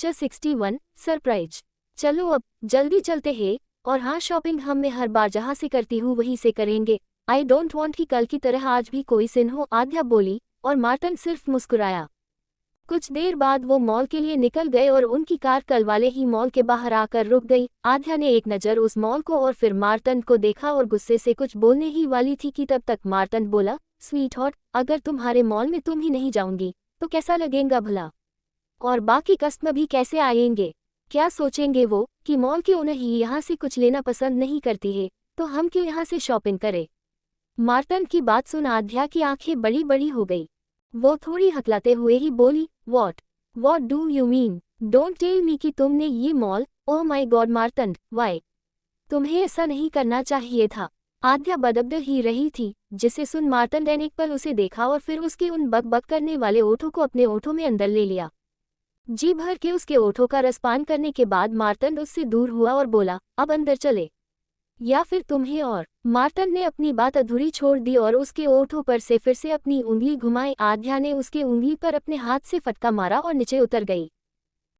Lecture 61 surprise. चलो अब जल्दी चलते हैं। और हाँ, शॉपिंग हम मैं हर बार जहाँ से करती हूँ वहीं से करेंगे। आई डोंट वांट कि कल की तरह आज भी कोई सीन हो, आद्या बोली और मार्टन सिर्फ मुस्कुराया। कुछ देर बाद वो मॉल के लिए निकल गए और उनकी कार कल वाले ही मॉल के बाहर आकर रुक गई। आद्या ने एक नज़र उस मॉल को और फिर मार्टन को देखा और गुस्से से कुछ बोलने ही वाली थी कि तब तक मार्टन बोला, स्वीट हॉट, अगर तुम्हारे मॉल में तुम ही नहीं जाऊंगी तो कैसा लगेगा भला? और बाकी कस्टमर भी कैसे आएंगे? क्या सोचेंगे वो कि मॉल के ओनर ही यहाँ से कुछ लेना पसंद नहीं करती है, तो हम क्यों यहाँ से शॉपिंग करें? मार्टन की बात सुन आद्या की आंखें बड़ी बड़ी हो गई। वो थोड़ी हकलाते हुए ही बोली, what do you mean? Don't tell me कि तुमने ये mall, oh my God Martin, why? तुम्हें ऐसा नहीं करना चाहिए था। आद्या बदबद ही रही थी, जिसे सुन मार्टन ने एक पल उसे देखा और फिर उसके उन बक बक करने वाले ओठों को अपने ओठों में अंदर ले लिया। जी भर के उसके ओठों का रसपान करने के बाद मार्टन उससे दूर हुआ और बोला, अब अंदर चले या फिर तुम्हें। और मार्टन ने अपनी बात अधूरी छोड़ दी और उसके ओठों पर से फिर से अपनी उंगली घुमाई। आद्या ने उसके उंगली पर अपने हाथ से फटका मारा और नीचे उतर गई।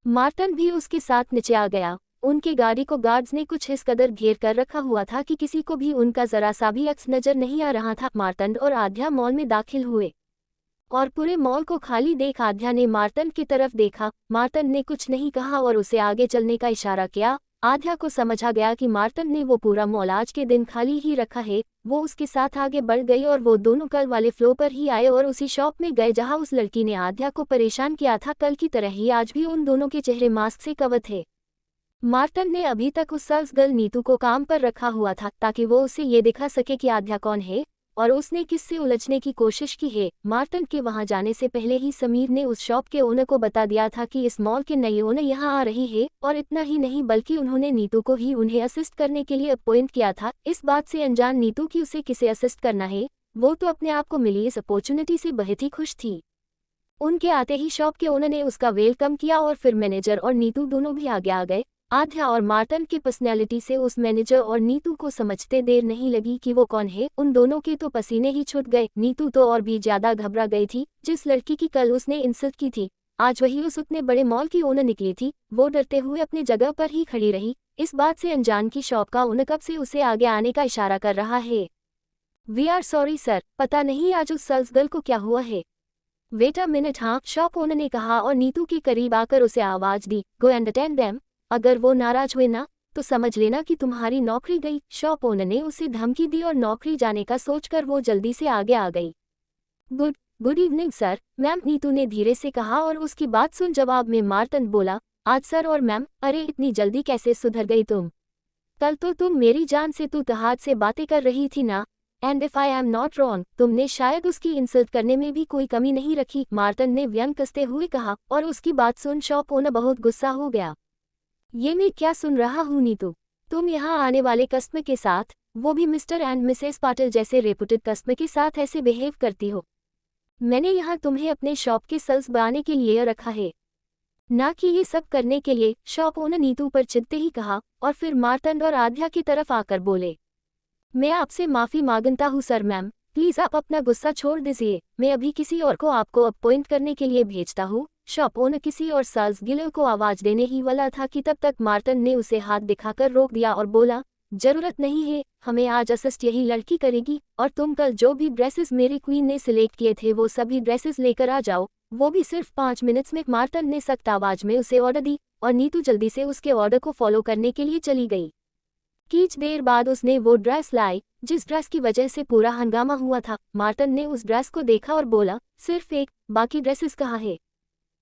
मार्टन भी उसके साथ नीचे आ गया। उनकी गाड़ी को गार्ड्स ने कुछ इस कदर घेर कर रखा हुआ था कि किसी को भी उनका जरा सा भी अक्स नजर नहीं आ रहा था। मार्टन और आद्या मॉल में दाखिल हुए और पूरे मॉल को खाली देख आद्या ने मार्टन की तरफ देखा। मार्टन ने कुछ नहीं कहा और उसे आगे चलने का इशारा किया। आद्या को समझ आ गया कि मार्टन ने वो पूरा मॉल आज के दिन खाली ही रखा है। वो उसके साथ आगे बढ़ गई और वो दोनों कल वाले फ्लोर पर ही आए और उसी शॉप में गए जहां उस लड़की ने आद्या को परेशान किया था। कल की तरह ही आज भी उन दोनों के चेहरे मास्क से कवर थे। मार्टन ने अभी तक उस सेल्स गर्ल नीतू को काम पर रखा हुआ था ताकि वो उसे ये दिखा सके कि आद्या कौन है और उसने किससे उलझने की कोशिश की है। मार्टन के वहां जाने से पहले ही समीर ने उस शॉप के ओनर को बता दिया था कि इस मॉल के नई ओनर यहां आ रही है और इतना ही नहीं बल्कि उन्होंने नीतू को ही उन्हें असिस्ट करने के लिए अपॉइंट किया था। इस बात से अनजान नीतू की उसे किसे असिस्ट करना है, वो तो अपने आप को मिली इस अपॉर्चुनिटी से बहुत ही खुश थी। उनके आते ही शॉप के ओनर ने उसका वेलकम किया और फिर मैनेजर और नीतू दोनों भी आगे आ गए। आद्या और मार्टन की पर्सनैलिटी से उस मैनेजर और नीतू को समझते देर नहीं लगी कि वो कौन है। उन दोनों के तो पसीने ही छूट गए। नीतू तो और भी ज्यादा घबरा गई थी। जिस लड़की की कल उसने इंसल्ट की थी, आज वही उस उतने बड़े मॉल की ओनर निकली थी। वो डरते हुए अपनी जगह पर ही खड़ी रही, इस बात से अनजान की शॉप का ओनर कब से उसे आगे आने का इशारा कर रहा है। वी आर सॉरी सर, पता नहीं आज उस सेल्स गर्ल को क्या हुआ है। वेट अ मिनट, हाँ, शॉप ओनर ने कहा और नीतू के करीब आकर उसे आवाज दी, गो एंड अटेंड देम। अगर वो नाराज हुए ना तो समझ लेना कि तुम्हारी नौकरी गई। शॉप ओनर ने उसे धमकी दी और नौकरी जाने का सोचकर वो जल्दी से आगे आ गई। Good evening sir, ma'am, Neetu ने धीरे से कहा और उसकी बात सुन जवाब में मार्टन बोला, आज सर और मैम, अरे इतनी जल्दी कैसे सुधर गई तुम? कल तो तुम मेरी जान से तू तहात से बातें कर रही थी ना। And if I am not wrong, तुमने शायद उसकी इंसल्ट करने में भी कोई कमी नहीं रखी, मार्टन ने व्यंग कसते हुए कहा। और उसकी बात सुन शॉप ओनर बहुत गुस्सा हो गया। ये मैं क्या सुन रहा हूँ नीतू? तुम यहाँ आने वाले कस्टमर के साथ, वो भी मिस्टर एंड मिसेस पाटिल जैसे रेपुटेड कस्टमर के साथ ऐसे बिहेव करती हो? मैंने यहाँ तुम्हें अपने शॉप के सेल्स बढ़ाने के लिए रखा है, ना कि ये सब करने के लिए, शॉप ओनर नीतू पर चिढ़ते ही कहा। और फिर मार्टन और आद्या की तरफ आकर बोले, मैं आपसे माफी मांगता हूँ सर, मैम, प्लीज आप अपना गुस्सा छोड़ दीजिए। मैं अभी किसी और को आपको अपॉइंट करने के लिए भेजता हूँ। शॉप ओनर किसी और सेल्स गर्ल को आवाज देने ही वाला था कि तब तक मार्टन ने उसे हाथ दिखाकर रोक दिया और बोला, जरूरत नहीं है, हमें आज असिस्ट यही लड़की करेगी। और तुम कल जो भी ड्रेसेस मेरी क्वीन ने सिलेक्ट किए थे वो सभी ड्रेसेस लेकर आ जाओ, वो भी सिर्फ 5 मिनट्स में। मार्टन ने सख्त आवाज में उसे ऑर्डर दी और नीतू जल्दी से उसके ऑर्डर को फॉलो करने के लिए चली गई। कुछ देर बाद उसने वो ड्रेस लाई जिस ड्रेस की वजह से पूरा हंगामा हुआ था। मार्टन ने उस ड्रेस को देखा और बोला, सिर्फ एक, बाकी ड्रेसेस कहाँ है?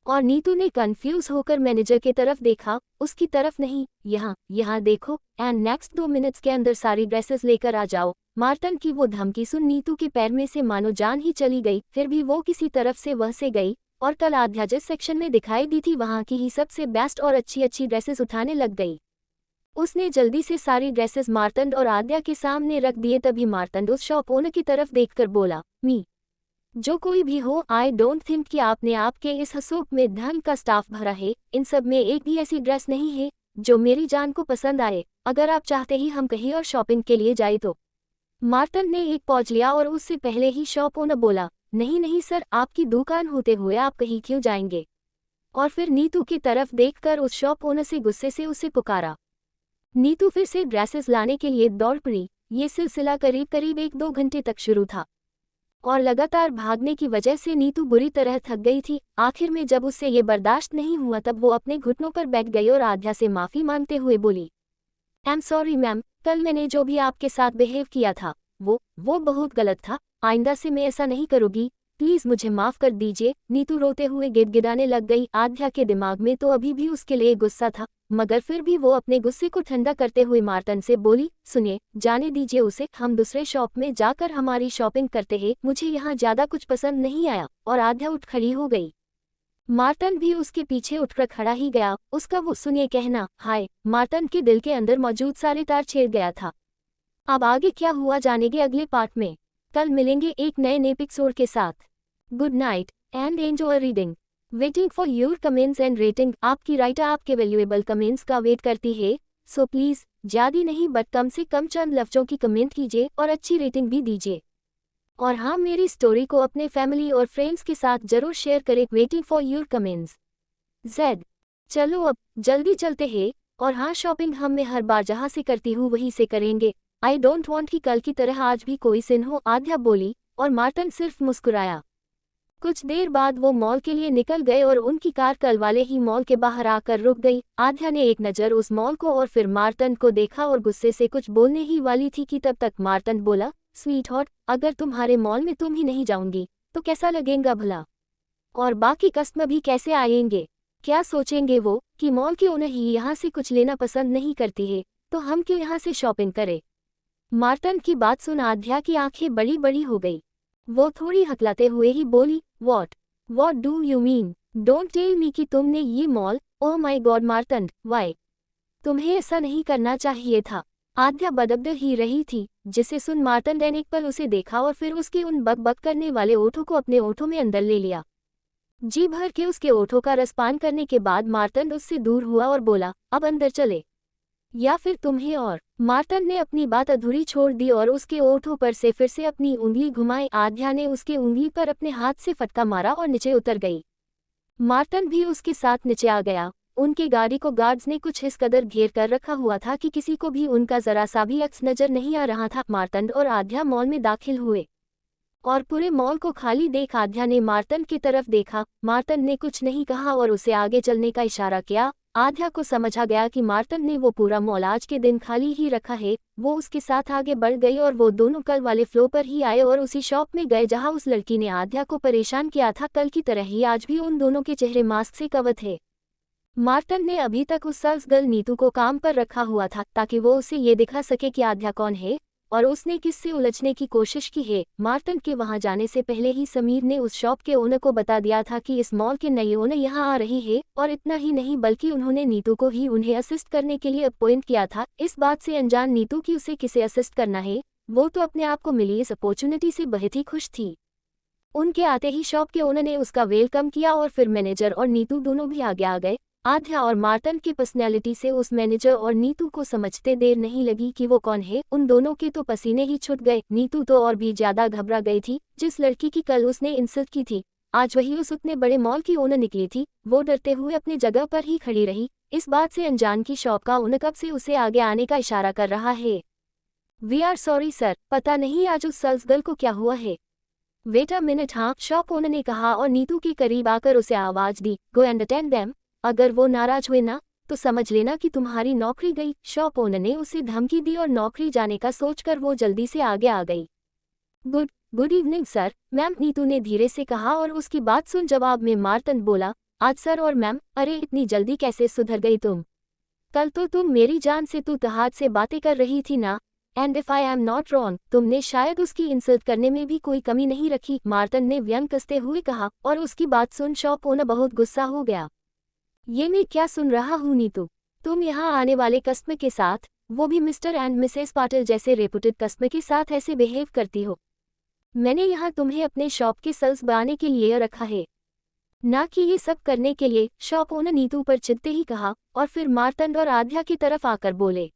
और नीतू ने कंफ्यूज होकर मैनेजर के तरफ देखा, उसकी तरफ नहीं। यहाँ देखो, एंड नेक्स्ट 2 मिनट्स के अंदर सारी ड्रेसेस लेकर आ जाओ। मार्टन की वो धमकी सुन नीतू के पैर में से मानो जान ही चली गई। फिर भी वो किसी तरफ से वह से गई और कल आद्या जिस सेक्शन में दिखाई दी थी वहां की ही सबसे बेस्ट और अच्छी अच्छी ड्रेसेस उठाने लग गई। उसने जल्दी से सारी ड्रेसेस मार्टन और आद्या के सामने रख दिए। तभी मार्टन उस शॉप ओनर की तरफ देखकर बोला, मी, जो कोई भी हो, आई डोंट थिंक कि आपने आपके इस हसूक में धन का स्टाफ भरा है। इन सब में एक भी ऐसी ड्रेस नहीं है जो मेरी जान को पसंद आए। अगर आप चाहते ही हम कहीं और शॉपिंग के लिए जाए तो। मार्टन ने एक पॉज लिया और उससे पहले ही शॉप ओनर बोला, नहीं नहीं सर, आपकी दुकान होते हुए आप कहीं क्यों जाएंगे? और फिर नीतू की तरफ देखकर उस शॉप ओनर से गुस्से से उसे पुकारा। नीतू फिर से ड्रेसेस लाने के लिए दौड़ पड़ी। ये सिलसिला करीब करीब 1-2 घंटे तक शुरू था और लगातार भागने की वजह से नीतू बुरी तरह थक गई थी। आखिर में जब उससे ये बर्दाश्त नहीं हुआ तब वो अपने घुटनों पर बैठ गई और आध्या से माफ़ी मांगते हुए बोली, आई एम सॉरी मैम, कल मैंने जो भी आपके साथ बिहेव किया था वो बहुत गलत था। आइंदा से मैं ऐसा नहीं करूँगी, प्लीज़ मुझे माफ़ कर दीजिए। नीतू रोते हुए गिड़गिड़ाने लग गई। आध्या के दिमाग में तो अभी भी उसके लिए गुस्सा था, मगर फिर भी वो अपने गुस्से को ठंडा करते हुए मार्तन से बोली, सुनिए, जाने दीजिए उसे, हम दूसरे शॉप में जाकर हमारी शॉपिंग करते हैं, मुझे यहाँ ज़्यादा कुछ पसंद नहीं आया। और आध्या उठ खड़ी हो गई। मार्तन भी उसके पीछे उठकर खड़ा ही गया। उसका वो सुनिए कहना, हाय, मार्तन के दिल के अंदर मौजूद सारे तार छेड़ गया था। अब आगे क्या हुआ जानेंगे अगले पार्ट में। कल मिलेंगे एक नए एपिसोड के साथ। Good night and enjoy reading. Waiting for your comments and rating. आपकी राइटर आपके वैल्यूएबल कमेंट्स का वेट करती है, सो प्लीज़ ज़्यादा नहीं बट कम से कम चंद लफ्ज़ों की कमेंट कीजिए और अच्छी रेटिंग भी दीजिए। और हाँ, मेरी स्टोरी को अपने फैमिली और फ्रेंड्स के साथ जरूर शेयर करें। Waiting for your comments. Z. चलो अब जल्दी चलते हैं। और हाँ, शॉपिंग हम मैं हर बार जहाँ से करती हूँ वहीं से करेंगे। आई डोंट वॉन्ट कि कल की तरह आज भी कोई सीन हो, आध्या बोली और मार्तन सिर्फ मुस्कुराया। कुछ देर बाद वो मॉल के लिए निकल गए और उनकी कार कल वाले ही मॉल के बाहर आकर रुक गई। आध्या ने एक नज़र उस मॉल को और फिर मार्तन को देखा और गुस्से से कुछ बोलने ही वाली थी कि तब तक मार्तन बोला, स्वीट हॉट, अगर तुम्हारे मॉल में तुम ही नहीं जाऊंगी तो कैसा लगेगा भला? और बाकी कस्टमर भी कैसे आएंगे? क्या सोचेंगे वो कि मॉल के ओनर ही यहाँ से कुछ लेना पसंद नहीं करती है, तो हम क्यों यहाँ से शॉपिंग करें? मार्तन की बात सुन आध्या की आंखें बड़ी बड़ी हो गई। वो थोड़ी हकलाते हुए ही बोली, what do you mean? Don't tell me कि तुमने ये मॉल, ओह माय गॉड मार्तन, वाई? तुम्हें ऐसा नहीं करना चाहिए था। आध्या बदबद ही रही थी, जिसे सुन मार्तन ने एक पल उसे देखा और फिर उसके उन बक बक करने वाले ओठों को अपने ओठों में अंदर ले लिया। जी भर के उसके ओठों का रसपान करने के बाद मार्तन उससे दूर हुआ और बोला, अब अंदर चले या फिर तुम्हें। और मार्तन ने अपनी बात अधूरी छोड़ दी और उसके ओठों पर से फिर से अपनी उंगली घुमाई। आध्या ने उसके उंगली पर अपने हाथ से फटका मारा और नीचे उतर गई। मार्तन भी उसके साथ नीचे आ गया। उनके गाड़ी को गार्ड्स ने कुछ इस कदर घेर कर रखा हुआ था कि किसी को भी उनका जरा सा भी अक्स नजर नहीं आ रहा था। मार्तन और आध्या मॉल में दाखिल हुए और पूरे मॉल को खाली देख आध्या ने मार्तन की तरफ देखा। मार्तन ने कुछ नहीं कहा और उसे आगे चलने का इशारा किया। आध्या को समझ आ गया कि मार्तन ने वो पूरा मॉल आज के दिन खाली ही रखा है। वो उसके साथ आगे बढ़ गई और वो दोनों कल वाले फ्लोर पर ही आए और उसी शॉप में गए जहां उस लड़की ने आध्या को परेशान किया था। कल की तरह ही आज भी उन दोनों के चेहरे मास्क से कवर थे। मार्तन ने अभी तक उस सेल्स गर्ल नीतू को काम पर रखा हुआ था ताकि वो उसे ये दिखा सके कि आध्या कौन है और उसने किससे उलझने की कोशिश की है। मार्तन के वहां जाने से पहले ही समीर ने उस शॉप के ओनर को बता दिया था कि इस मॉल के नए ओनर यहां आ रही है और इतना ही नहीं बल्कि उन्होंने नीतू को ही उन्हें असिस्ट करने के लिए अपॉइंट किया था। इस बात से अनजान नीतू की उसे किसे असिस्ट करना है, वो तो अपने आप को मिली इस अपॉर्चुनिटी से बहुत ही खुश थी। उनके आते ही शॉप के ओनर ने उसका वेलकम किया और फिर मैनेजर और नीतू दोनों भी आगे आ गए। आध्या और मार्तन की पर्सनैलिटी से उस मैनेजर और नीतू को समझते देर नहीं लगी कि वो कौन है। उन दोनों के तो पसीने ही छूट गए। नीतू तो और भी ज्यादा घबरा गई थी। जिस लड़की की कल उसने इंसल्ट की थी आज वही उस उतने बड़े मॉल की ओनर निकली थी। वो डरते हुए अपनी जगह पर ही खड़ी रही, इस बात से अनजान की शॉप का ओनर कब से उसे आगे आने का इशारा कर रहा है। वी आर सॉरी सर, पता नहीं आज उस सेल्स गर्ल को क्या हुआ है। वेट अ मिनट, हाँ, शॉप ओनर ने कहा और नीतू के करीब आकर उसे आवाज दी, गो एंड अटेंड देम। अगर वो नाराज हुए ना तो समझ लेना कि तुम्हारी नौकरी गई। शॉप ओनर ने उसे धमकी दी और नौकरी जाने का सोचकर वो जल्दी से आगे आ गई। Good evening sir, ma'am, Neetu ने धीरे से कहा और उसकी बात सुन जवाब में मार्तन बोला, आज सर और मैम, अरे इतनी जल्दी कैसे सुधर गई तुम? कल तो तुम मेरी जान से तू तहात से बातें कर रही थी ना, and if I am not wrong तुमने शायद उसकी इंसल्ट करने में भी कोई कमी नहीं रखी, मार्तन ने व्यंग कसते हुए कहा। और उसकी बात सुन शॉप ओनर बहुत गुस्सा हो गया। ये मैं क्या सुन रहा हूँ नीतू, तुम यहाँ आने वाले कस्टमर के साथ, वो भी मिस्टर एंड मिसेस पाटिल जैसे रेपुटेड कस्टमर के साथ ऐसे बिहेव करती हो? मैंने यहाँ तुम्हें अपने शॉप के सेल्स बढ़ाने के लिए रखा है, ना कि ये सब करने के लिए। शॉप ओनर नीतू पर चिढ़ते ही कहा और फिर मार्तन और आध्या की तरफ आकर बोले,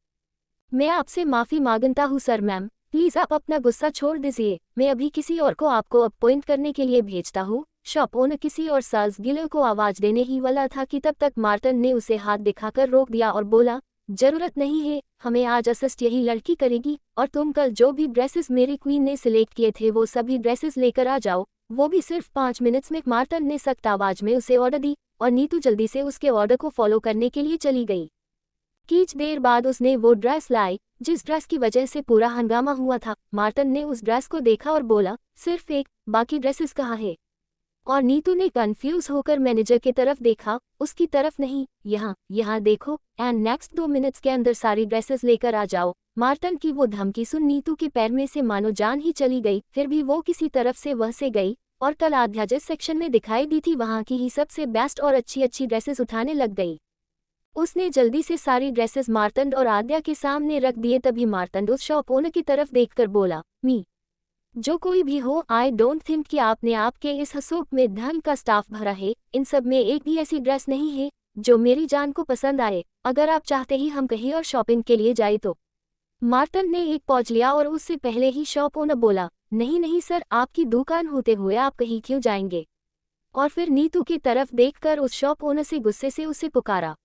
मैं आपसे माफ़ी मांगता हूँ सर, मैम, प्लीज़ आप अपना गुस्सा छोड़ दीजिए। मैं अभी किसी और को आपको अपॉइंट करने के लिए भेजता हूँ शॉप ओनर किसी और सेल्स गिलर को आवाज देने ही वाला था कि तब तक मार्टन ने उसे हाथ दिखाकर रोक दिया और बोला, जरूरत नहीं है, हमें आज असिस्ट यही लड़की करेगी, और तुम कल जो भी ड्रेसेस मेरी क्वीन ने सिलेक्ट किए थे वो सभी ड्रेसेस लेकर आ जाओ, वो भी सिर्फ 5 मिनट्स में। मार्टन ने सख्त आवाज में उसे ऑर्डर दी और नीतू जल्दी से उसके ऑर्डर को फॉलो करने के लिए चली गई। कुछ देर बाद उसने वो ड्रेस लाई जिस ड्रेस की वजह से पूरा हंगामा हुआ था। मार्टन ने उस ड्रेस को देखा और बोला, सिर्फ एक, बाकी ड्रेसेस कहाँ है? और नीतू ने कंफ्यूज होकर मैनेजर की तरफ देखा, उसकी तरफ नहीं, यहाँ देखो, एंड नेक्स्ट 2 मिनट्स के अंदर सारी ड्रेसेस लेकर आ जाओ। मार्टन की वो धमकी सुन नीतू के पैर में से मानो जान ही चली गई। फिर भी वो किसी तरफ से वह से गई और कल आध्या जिस सेक्शन में दिखाई दी थी वहाँ की ही सबसे बेस्ट और अच्छी ड्रेसेस उठाने लग गई। उसने जल्दी से सारी ड्रेसेस मार्तंड और आद्या के सामने रख दिए। तभी मार्तंड उस शॉप ओनर की तरफ देखकर बोला, मी, जो कोई भी हो, आई डोंट थिंक कि आपने आपके इस हसूक में धन का स्टाफ भरा है। इन सब में एक भी ऐसी ड्रेस नहीं है जो मेरी जान को पसंद आए। अगर आप चाहते ही हम कहीं और शॉपिंग के लिए जाए तो। मार्तंड ने एक पॉज लिया और उससे पहले ही शॉप ओनर बोला, नहीं सर, आपकी दुकान होते हुए आप कहीं क्यों जाएंगे? और फिर नीतू की तरफ देखकर उस शॉप ओनर से गुस्से से उसे पुकारा।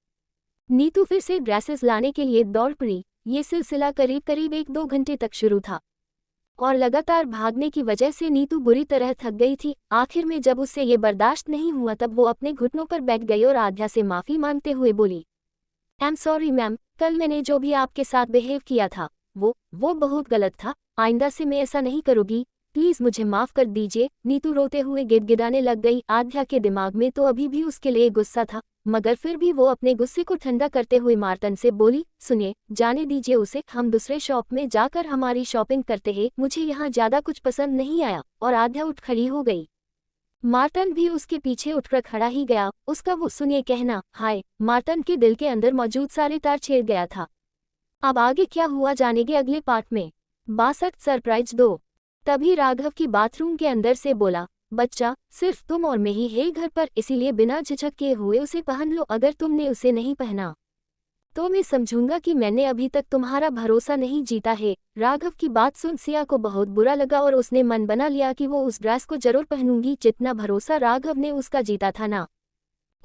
नीतू फिर से ड्रेसेस लाने के लिए दौड़ पड़ी। ये सिलसिला करीब 1-2 घंटे तक शुरू था और लगातार भागने की वजह से नीतू बुरी तरह थक गई थी। आखिर में जब उससे ये बर्दाश्त नहीं हुआ तब वो अपने घुटनों पर बैठ गई और आध्या से माफी मांगते हुए बोली, आई एम सॉरी मैम, कल मैंने जो भी आपके साथ बिहेव किया था वो बहुत गलत था। आइंदा से मैं ऐसा नहीं करूँगी, प्लीज मुझे माफ कर दीजिए। नीतू रोते हुए गिड़गिड़ाने लग गई। आध्या के दिमाग में तो अभी भी उसके लिए गुस्सा था, मगर फिर भी वो अपने गुस्से को ठंडा करते हुए मार्टन से बोली, सुनिए, जाने दीजिए उसे, हम दूसरे शॉप में जाकर हमारी शॉपिंग करते हैं, मुझे यहाँ ज्यादा कुछ पसंद नहीं आया। और आध्या उठ खड़ी हो गई। मार्टन भी उसके पीछे उठकर खड़ा ही गया। उसका वो सुनिए कहना, हाय, मार्टन के दिल के अंदर मौजूद सारे तार छेड़ गया था। अब आगे क्या हुआ जानेंगे अगले पार्ट में। 62 सरप्राइज 2। तभी राघव की बाथरूम के अंदर से बोला, बच्चा, सिर्फ तुम और मैं ही है घर पर, इसीलिए बिना झिझक के हुए उसे पहन लो। अगर तुमने उसे नहीं पहना तो मैं समझूंगा कि मैंने अभी तक तुम्हारा भरोसा नहीं जीता है। राघव की बात सुन सिया को बहुत बुरा लगा और उसने मन बना लिया कि वो उस ड्रेस को जरूर पहनूंगी। जितना भरोसा राघव ने उसका जीता था ना,